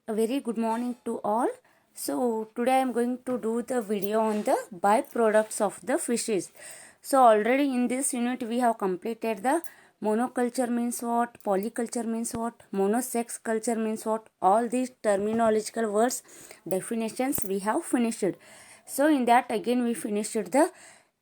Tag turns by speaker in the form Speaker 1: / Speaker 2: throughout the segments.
Speaker 1: A very good morning to all. So today I am going to do the video on the byproducts of the fishes. So already in this unit we have completed the monoculture means what, polyculture means what, monosex culture means what, all these terminological words definitions we have finished. So in that again we finished the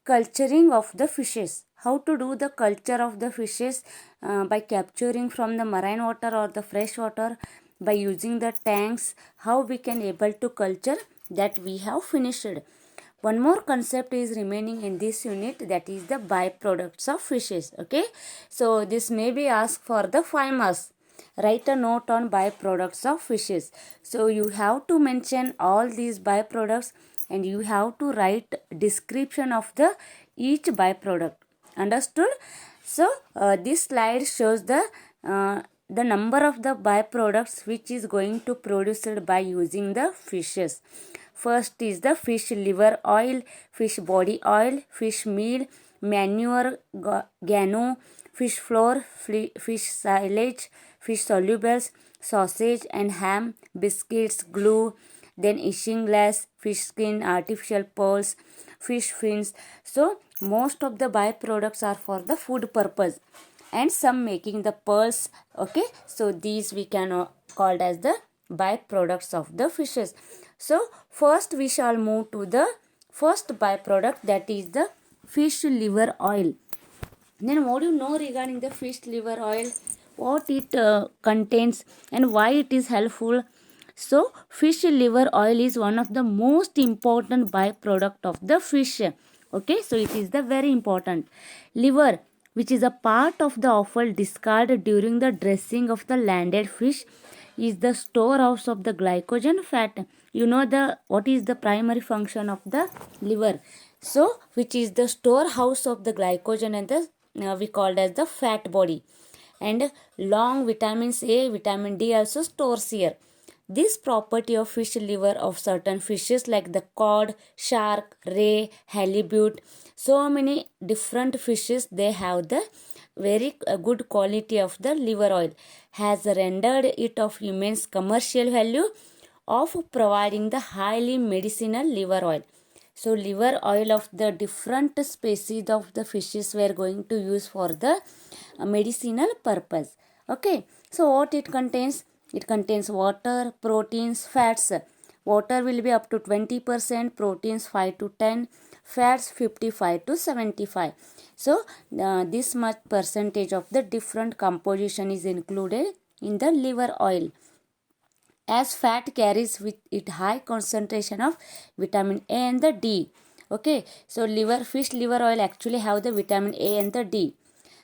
Speaker 1: culturing of the fishes. How to do the culture of the fishes by capturing from the marine water or the fresh water, by using the tanks, how we can able to culture, that we have finished. One more concept is remaining in this unit, that is the byproducts of fishes. Okay, so this may be asked for the 5 marks. Write a note on byproducts of fishes. So you have to mention all these byproducts and you have to write description of the each byproduct. Understood? So this slide shows the number of the byproducts which is going to produced by using the fishes. First is the fish liver oil, fish body oil, fish meal, manure, guano, fish flour, fish silage, fish solubles, sausage and ham, biscuits, glue, then isinglass, fish skin, artificial pearls, fish fins. So most of the byproducts are for the food purpose and some making the pearls. Okay, so these we can called as the byproducts of the fishes. So first we shall move to the first byproduct, that is the fish liver oil. Then what do you know regarding the fish liver oil, what it contains and why it is helpful? So fish liver oil is one of the most important byproduct of the fish. Okay, so it is the very important. Liver, which is a part of the offal discarded during the dressing of the landed fish, is the storehouse of the glycogen fat. You know the what is the primary function of the liver? So which is the storehouse of the glycogen and the we called as the fat body, and long vitamins A, vitamin D also stores here. This property of fish liver of certain fishes like the cod, shark, ray, halibut, so many different fishes, they have the very good quality of the liver oil, has rendered it of immense commercial value of providing the highly medicinal liver oil. So liver oil of the different species of the fishes we are going to use for the medicinal purpose. Okay, so what it contains? It contains water, proteins, fats. Water will be up to 20%, proteins 5 to 10, fats 55 to 75. So this much percentage of the different composition is included in the liver oil, as fat carries with it high concentration of vitamin A and the D. Okay, so fish liver oil actually have the vitamin A and the D.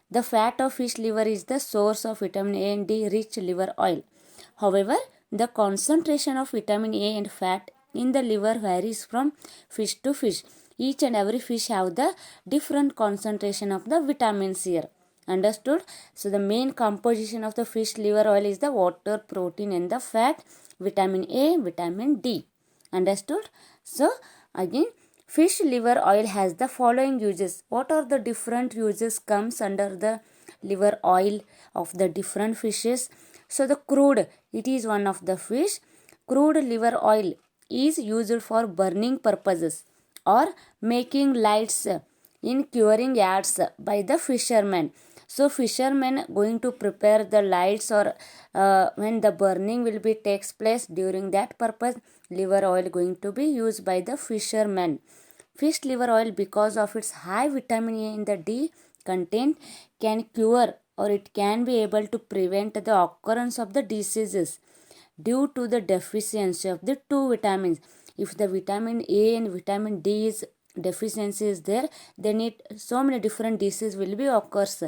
Speaker 1: The fat of fish liver is the source of vitamin A and D rich liver oil. However, the concentration of vitamin A and fat in the liver varies from fish to fish. Each and every fish have the different concentration of the vitamins here. Understood? So the main composition of the fish liver oil is the water, protein and the fat, vitamin A, vitamin D. Understood? So again, fish liver oil has the following uses. What are the different uses comes under the liver oil of the different fishes? So the crude, it is one of the fish. Crude liver oil is used for burning purposes or making lights in curing yards by the fishermen. So fishermen going to prepare the lights, or when the burning will be takes place, during that purpose liver oil going to be used by the fishermen. Fish liver oil, because of its high vitamin A and the D content, can cure or it can be able to prevent the occurrence of the diseases due to the deficiency of the two vitamins. If the vitamin A and vitamin D is deficiency is there, then so many different diseases will be occurs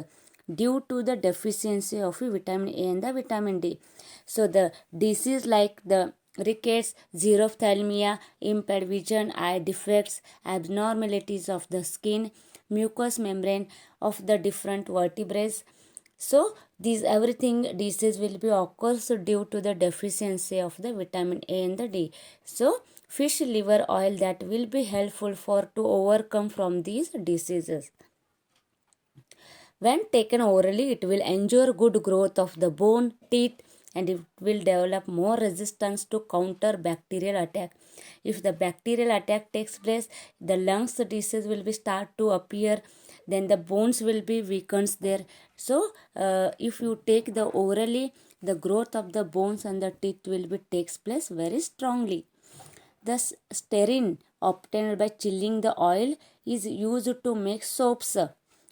Speaker 1: due to the deficiency of vitamin A and the vitamin D. So the disease like the rickets, xerophthalmia, impaired vision, eye defects, abnormalities of the skin, mucous membrane of the different vertebrae. So these everything disease will be occurs due to the deficiency of the vitamin A and the D. So fish liver oil that will be helpful for to overcome from these diseases. When taken orally, it will ensure good growth of the bone, teeth, and it will develop more resistance to counter bacterial attack. If the bacterial attack takes place, the lungs disease will be start to appear, then the bones will be weakened there. So if you take the orally, the growth of the bones and the teeth will be takes place very strongly. Thus, stearin obtained by chilling the oil is used to make soaps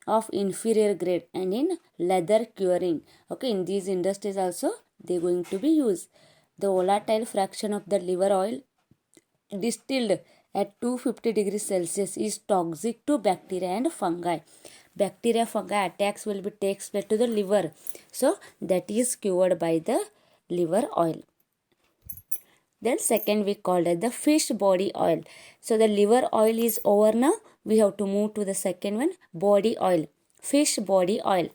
Speaker 1: of inferior grade and in leather curing. Okay, in these industries also they are going to be used. The volatile fraction of the liver oil distilled at 250 degrees Celsius is toxic to bacteria and fungi. Bacteria fungi attacks will be takes place to the liver. So that is cured by the liver oil. Then second we called it the fish body oil. So the liver oil is over now. We have to move to the second one, body oil. Fish body oil.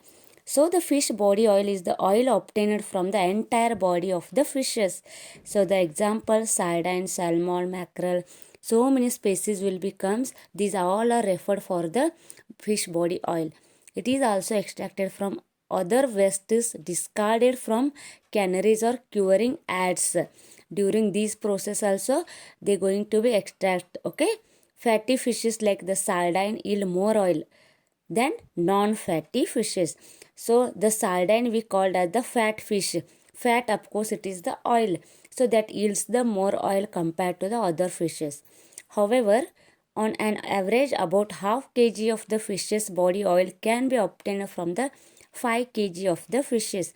Speaker 1: So the fish body oil is the oil obtained from the entire body of the fishes. So the example, sardine, salmon, mackerel, so many species will becomes. These all are referred for the fish body oil. It is also extracted from other wastes discarded from canneries or curing ads. During this process also they going to be extract. Okay, fatty fishes like the sardine yield more oil than non-fatty fishes. So the sardine we called as the fat fish. Fat, of course, it is the oil, so that yields the more oil compared to the other fishes. However, on an average, about half kg of the fish's body oil can be obtained from the 5 kg of the fishes.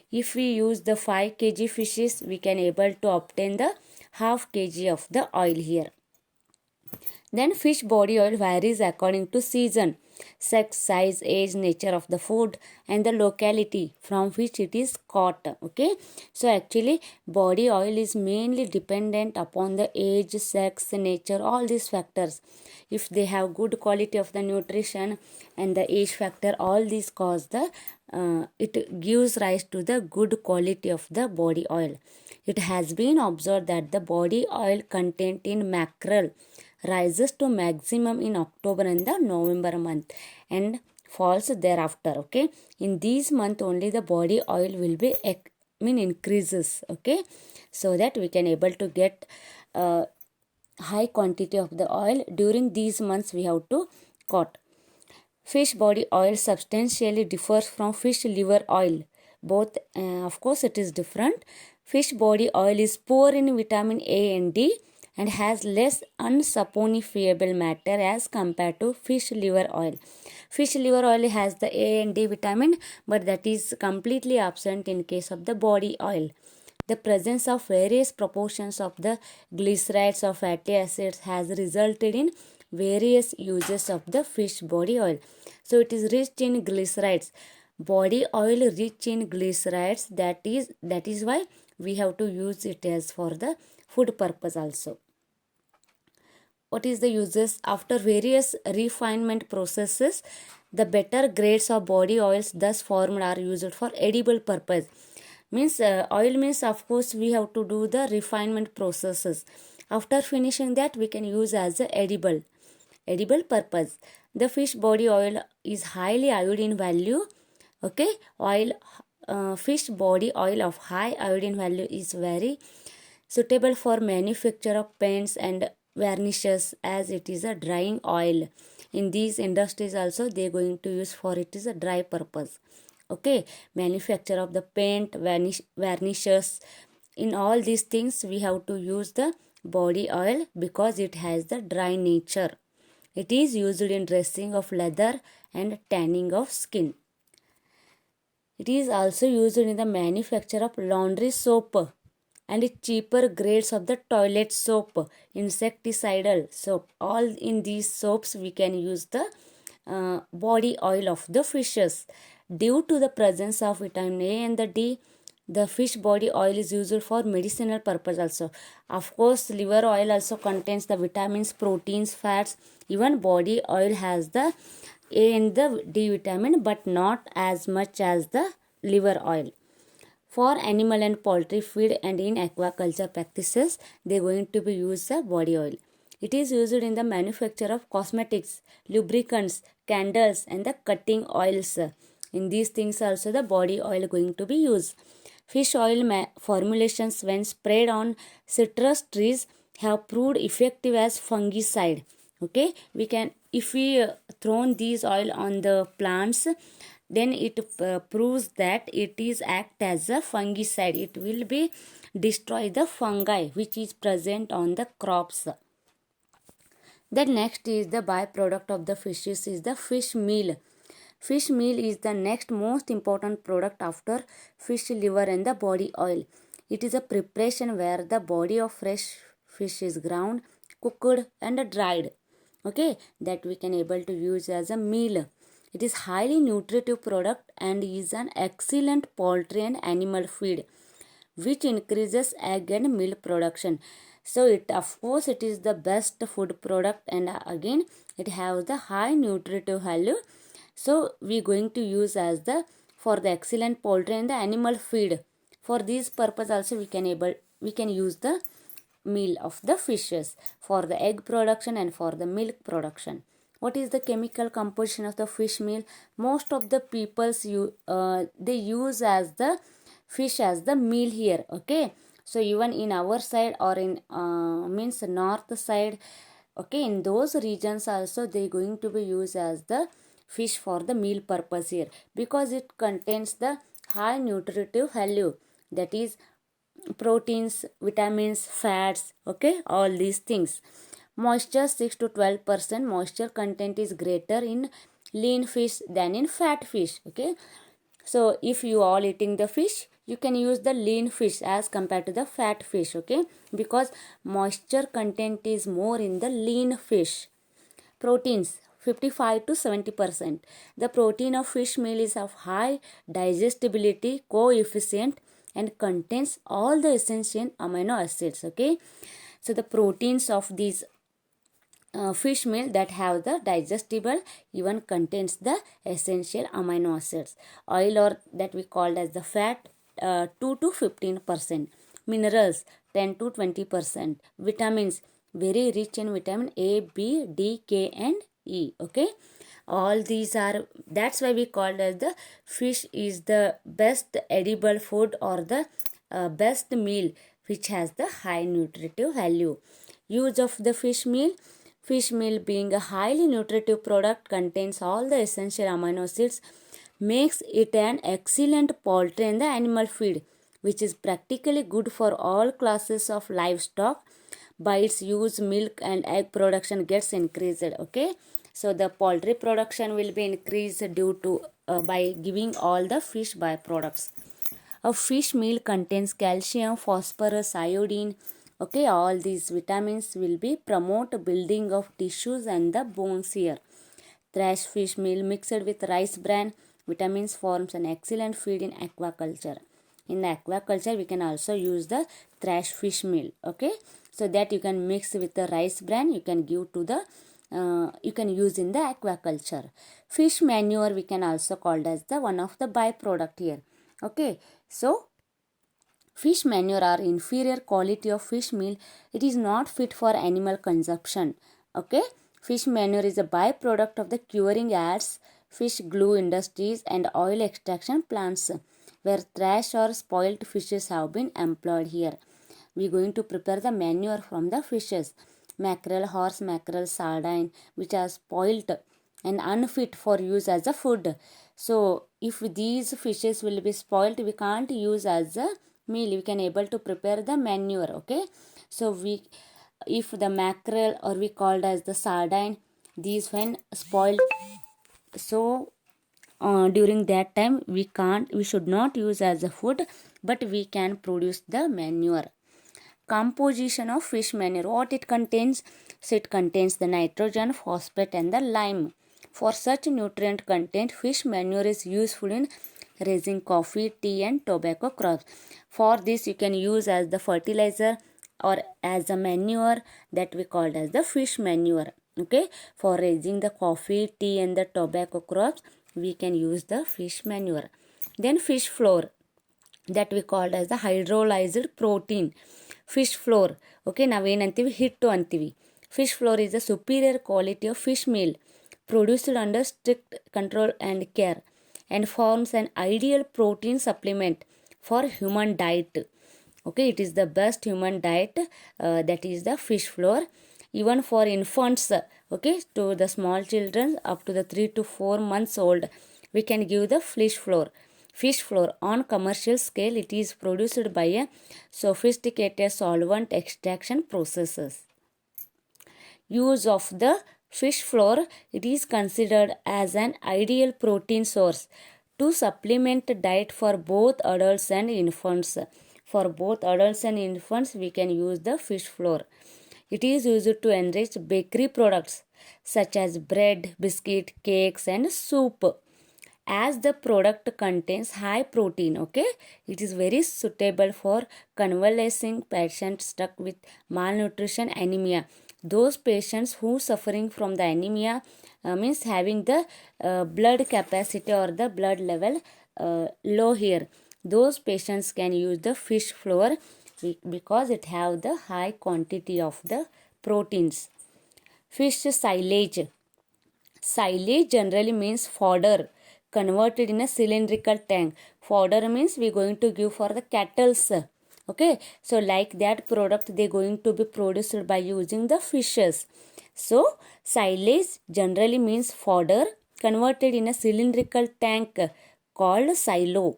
Speaker 1: If we use the 5 kg fishes, we can able to obtain the half kg of the oil here. Then fish body oil varies according to season, sex, size, age, nature of the food and the locality from which it is caught. Okay, so actually body oil is mainly dependent upon the age, sex, nature, all these factors. If they have good quality of the nutrition and the age factor, all these cause the it gives rise to the good quality of the body oil. It has been observed that the body oil content in mackerel rises to maximum in October and the November month and falls thereafter. Okay, in these month only the body oil will be increases. Okay, so that we can able to get high quantity of the oil. During these months we have to cut. Fish body oil substantially differs from fish liver oil. Both, of course, it is different. Fish body oil is poor in vitamin A and D and has less unsaponifiable matter as compared to fish liver oil. Fish liver oil has the A and D vitamin, but that is completely absent in case of the body oil. The presence of various proportions of the glycerides or fatty acids has resulted in various uses of the fish body oil. So it is rich in glycerides. Body oil rich in glycerides, that is why we have to use it as for the food purpose also. What is the uses? After various refinement processes, the better grades of body oils thus formed are used for edible purpose. Means oil means, of course, we have to do the refinement processes. After finishing that, we can use as a edible purpose. The fish body oil is highly iodine value. Okay, fish body oil of high iodine value is very suitable for manufacture of paints and varnishes, as it is a drying oil. In these industries also they are going to use for it is a dry purpose. Okay, manufacture of the paint, varnishes, in all these things we have to use the body oil because it has the dry nature. It is used in dressing of leather and tanning of skin. It is also used in the manufacture of laundry soap and cheaper grades of the toilet soap, insecticidal soap. All in these soaps we can use the body oil of the fishes. Due to the presence of vitamin A and the D, the fish body oil is used for medicinal purpose also. Of course, liver oil also contains the vitamins, proteins, fats. Even body oil has the A and the D vitamin, but not as much as the liver oil. For animal and poultry feed and in aquaculture practices, they are going to be used the body oil. It is used in the manufacture of cosmetics, lubricants, candles and the cutting oils. In these things also the body oil going to be used. Fish oil formulations, when sprayed on citrus trees, have proved effective as fungicide. Okay, we can, if we thrown these oil on the plants, then it proves that it is act as a fungicide. It will be destroy the fungi which is present on the crops. Then next is the byproduct of the fishes is the fish meal. Fish meal is the next most important product after fish liver and the body oil. It is a preparation where the body of fresh fish is ground, cooked and dried. Okay, that we can able to use as a meal. It is highly nutritive product and is an excellent poultry and animal feed, which increases egg and milk production. So it, of course, it is the best food product, and again it has the high nutritive value. So we going to use as the for the excellent poultry and the animal feed. For this purpose also we can use the meal of the fishes for the egg production and for the milk production. What is the chemical composition of the fish meal? Most of the peoples they use as the fish as the meal here. Okay, so even in our side or in means north side, okay, in those regions also they going to be used as the fish for the meal purpose here, because it contains the high nutritive value, that is proteins, vitamins, fats, okay, all these things. Moisture 6 to 12% moisture content is greater in lean fish than in fat fish. Okay, so if you all eating the fish, you can use the lean fish as compared to the fat fish. Okay, because moisture content is more in the lean fish. Proteins 55 to 70%. The protein of fish meal is of high digestibility coefficient and contains all the essential amino acids. Okay, so the proteins of these fish meal that have the digestible even contains the essential amino acids. Oil, or that we called as the fat, 2 to 15%. Minerals 10 to 20%. Vitamins very rich in vitamin A, B, D, K and E. Okay, all these are, that's why we called as the fish is the best edible food or the best meal which has the high nutritive value. Use of the fish meal. Fish meal being a highly nutritive product contains all the essential amino acids, makes it an excellent poultry and the animal feed, which is practically good for all classes of livestock. By its use, milk and egg production gets increased. Okay, so the poultry production will be increased due to by giving all the fish byproducts. A fish meal contains calcium, phosphorus, iodine. Okay, all these vitamins will be promote building of tissues and the bones here. Trash fish meal mixed with rice bran vitamins forms an excellent feed in aquaculture. In the aquaculture, we can also use the trash fish meal. Okay, so that you can mix with the rice bran, you can give to the you can use in the aquaculture. Fish manure we can also called as the one of the byproduct here. Okay, so fish manure are inferior quality of fish meal. It is not fit for animal consumption. Okay, fish manure is a byproduct of the curing ads, fish glue industries and oil extraction plants, where trash or spoiled fishes have been employed here. We are going to prepare the manure from the fishes. Mackerel, horse mackerel, sardine, which are spoiled and unfit for use as a food. So if these fishes will be spoiled, we can't use as a meal. We can able to prepare the manure. Okay, so we, if the mackerel or we called as the sardine, these when spoiled, so during that time we should not use as a food, but we can produce the manure. Composition of fish manure, what it contains? So it contains the nitrogen, phosphate and the lime. For such nutrient content, fish manure is useful in raising coffee, tea and tobacco crops. For this you can use as the fertilizer or as a manure, that we called as the fish manure. Okay, for raising the coffee, tea and the tobacco crops, we can use the fish manure. Then fish flour, that we called as the hydrolyzed protein. Fish flour, okay, ನಾವೇನಂತೀವಿ ಹಿಟ್ಟು ಅಂತೀವಿ. Fish flour is a superior quality of fish meal produced under strict control and care, and forms an ideal protein supplement for human diet. Okay, it is the best human diet, that is the fish flour. Even for infants, okay, to the small children up to the 3 to 4 months old, we can give the fish flour. Fish flour on commercial scale, it is produced by a sophisticated solvent extraction processes. Use of the fish flour, it is considered as an ideal protein source to supplement diet for both adults and infants. For both adults and infants, we can use the fish flour. It is used to enrich bakery products such as bread, biscuit, cakes and soup. As the product contains high protein, okay, it is very suitable for convalescing patients stuck with malnutrition, anemia. Those patients who suffering from the anemia, means having the blood capacity or the blood level low here, those patients can use the fish flour because it have the high quantity of the proteins. Fish silage. Silage generally means fodder converted in a cylindrical tank. Fodder means we going to give for the cattles. Okay, so like that product they going to be produced by using the fishes. So silage generally means fodder converted in a cylindrical tank called silo.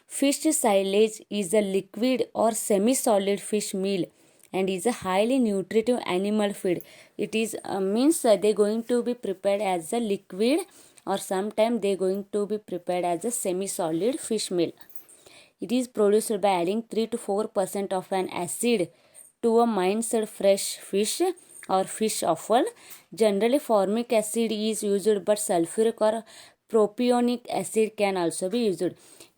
Speaker 1: Fish silage is a liquid or semi-solid fish meal and is a highly nutritive animal feed. It is means they going to be prepared as a liquid or sometime they going to be prepared as a semi-solid fish meal. It is produced by adding 3 to 4% of an acid to a minced fresh fish or fish offal. Generally formic acid is used but sulfuric or propionic acid can also be used.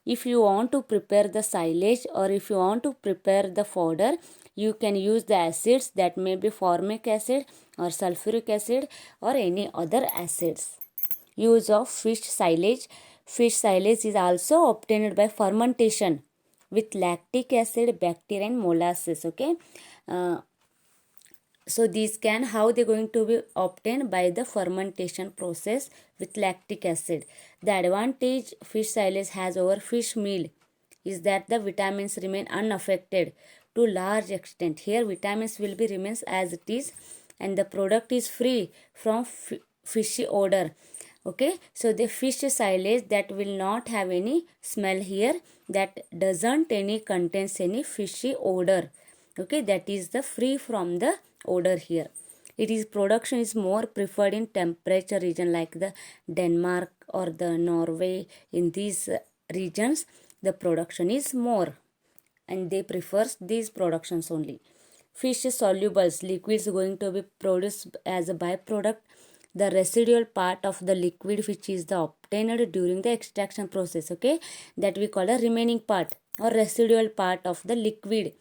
Speaker 1: If you want to prepare the silage or if you want to prepare the fodder, you can use the acids that may be formic acid or sulfuric acid or any other acids. Use of fish silage. Fish silage is also obtained by fermentation with lactic acid, bacteria and molasses. Okay. So these can, how they going to be obtained by the fermentation process with lactic acid. The advantage fish silage has over fish meal is that the vitamins remain unaffected to large extent. Here vitamins will be remains as it is and the product is free from fishy odor. Okay, so the fish silage that will not have any smell here, that doesn't any contains any fishy odor. Okay, that is the free from the odor here. It is production is more preferred in temperature region like the Denmark or the Norway. In these regions the production is more and they prefers these productions only. Fish solubles liquids going to be produced as a byproduct. The residual part of the liquid which is the obtained during the extraction process, okay, that we call a remaining part or residual part of the liquid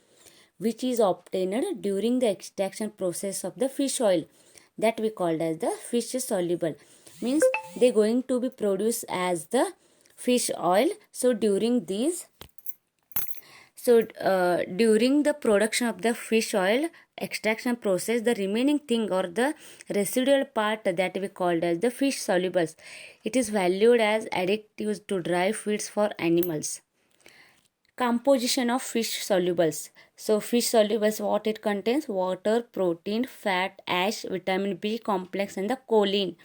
Speaker 1: which is obtained during the extraction process of the fish oil, that we called as the fish soluble, means they going to be produced as the fish oil. So during these, during the production of the fish oil extraction process, the remaining thing or the residual part that we called as the fish solubles, it is valued as additives to dry feeds for animals. Composition of fish solubles. So fish solubles, what it contains? Water, protein, fat, ash, vitamin B complex and the choline.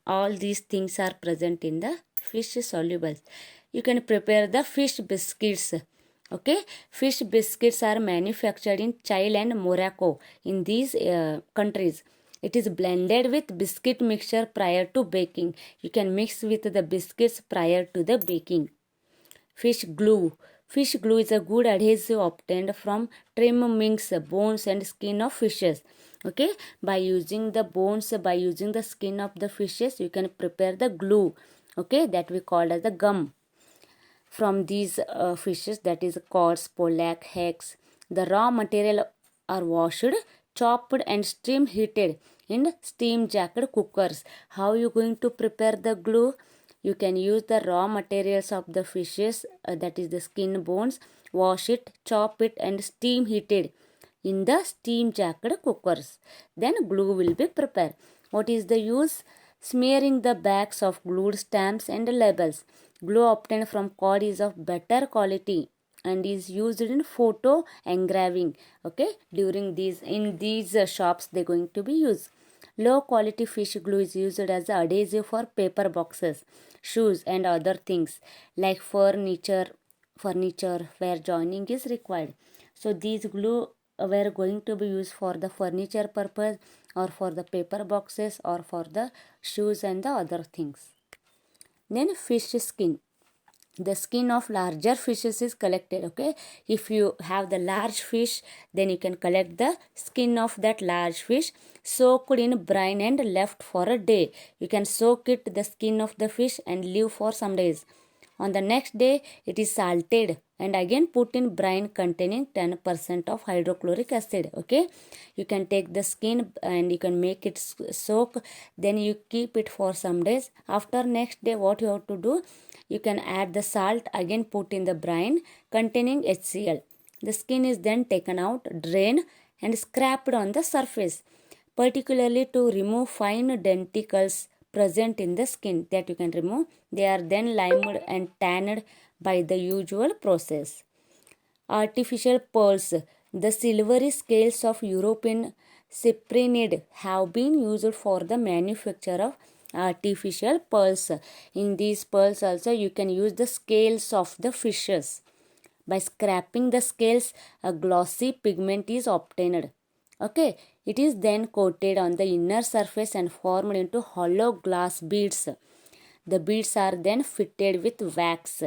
Speaker 1: All these things are present in the fish solubles. You can prepare the fish biscuits. Okay, fish biscuits are manufactured in Chile and Morocco. In these countries, it is blended with biscuit mixture prior to baking. You can mix with the biscuits prior to the baking. Fish glue. Fish glue is a good adhesive obtained from trimmings, bones and skin of fishes. Okay, by using the bones, by using the skin of the fishes, you can prepare the glue. Okay, that we call as the gum. From these fishes, that is cod, pollock, hex. The raw material are washed, chopped and steam heated in steam jacket cookers. How you going to prepare the glue? You can use the raw materials of the fishes, that is the skin, bones, wash it, chop it and steam heated in the steam jacket cookers. Then glue will be prepared. What is the use? Smearing the backs of glued stamps and labels. Glue obtained from cod is of better quality and is used in photo engraving. Okay, during these shops they're going to be used. Low quality fish glue is used as an adhesive for paper boxes, shoes and other things like furniture where joining is required. So these glue were going to be used for the furniture purpose or for the paper boxes or for the shoes and the other things. Then fish skin. The skin of larger fishes is collected. Okay, if you have the large fish, then you can collect the skin of that large fish, soaked in brine and left for a day. You can soak it, the skin of the fish, and leave for some days. On the next day, it is salted and again put in brine containing 10% of hydrochloric acid. Okay, you can take the skin and you can make it soak, then you keep it for some days. After next day, what you have to do, you can add the salt, again put in the brine containing HCl. The skin is then taken out, drained and scraped on the surface, particularly to remove fine denticles present in the skin that you can remove. They are then limed and tanned by the usual process. Artificial pearls. The silvery scales of European cyprinid have been used for the manufacture of artificial pearls. In these pearls also you can use the scales of the fishes. By scraping the scales, a glossy pigment is obtained. Okay, it is then coated on the inner surface and formed into hollow glass beads. The beads are then fitted with wax.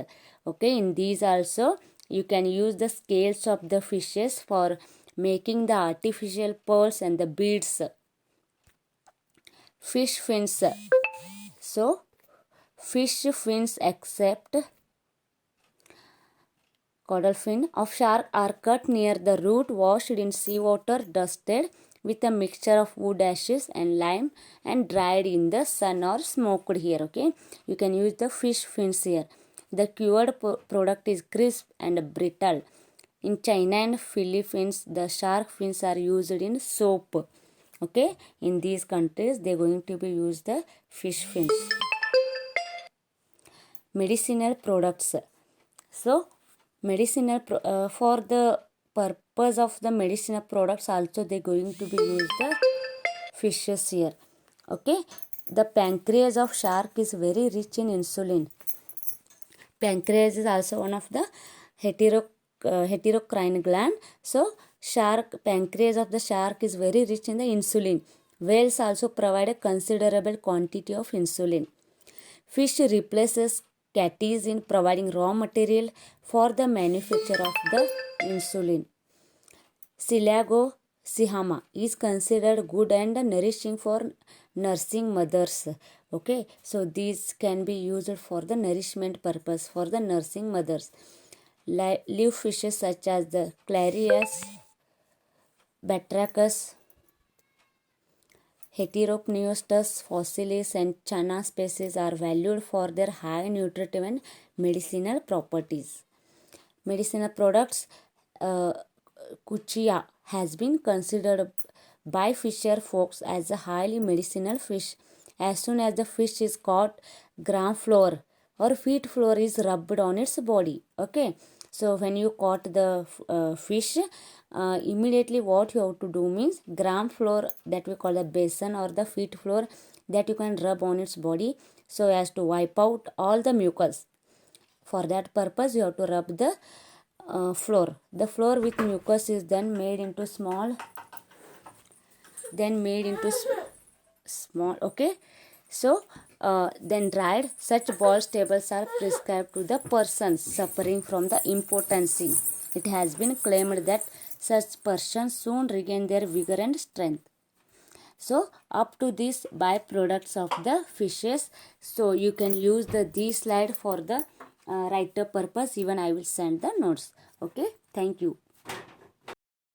Speaker 1: Okay, in these also you can use the scales of the fishes for making the artificial pearls and the beads. Fish fins. So, fish fins except caudal fin of shark are cut near the root, washed in seawater, dusted with a mixture of wood ashes and lime and dried in the sun or smoked here. Okay, you can use the fish fins here. The cured product is crisp and brittle. In China and Philippines, the shark fins are used in soap. Okay, in these countries they are going to be used the fish fins. Medicinal products. So for the purpose of the medicinal products also they are going to be used the fishes here. Okay, the pancreas of shark is very rich in insulin. Pancreas is also one of the heterocrine gland. So pancreas of the shark is very rich in the insulin. Whales also provide a considerable quantity of insulin. Fish replaces catties in providing raw material for the manufacture of the insulin. Silago sihama is considered good and nourishing for nursing mothers. Okay, so these can be used for the nourishment purpose for the nursing mothers. Live fishes such as the Clarias, Batrachus, Heteropneustos fossilis and Channa species are valued for their high nutritive and medicinal properties. Medicinal products. Cuchia has been considered by fisher folks as a highly medicinal fish. As soon as the fish is caught, gram flour or wheat flour is rubbed on its body. Okay, so when you caught the fish, immediately what you have to do means gram flour, that we call the besan, or the wheat flour, that you can rub on its body so as to wipe out all the mucus. For that purpose you have to rub the flour. The flour with mucus is then made into small. Okay, so then dried. Such balls tables are prescribed to the persons suffering from the impotency. It has been claimed that such persons soon regain their vigor and strength. So up to these byproducts of the fishes. So you can use these slide for the write-up purpose. Even I will send the notes. Okay, thank you.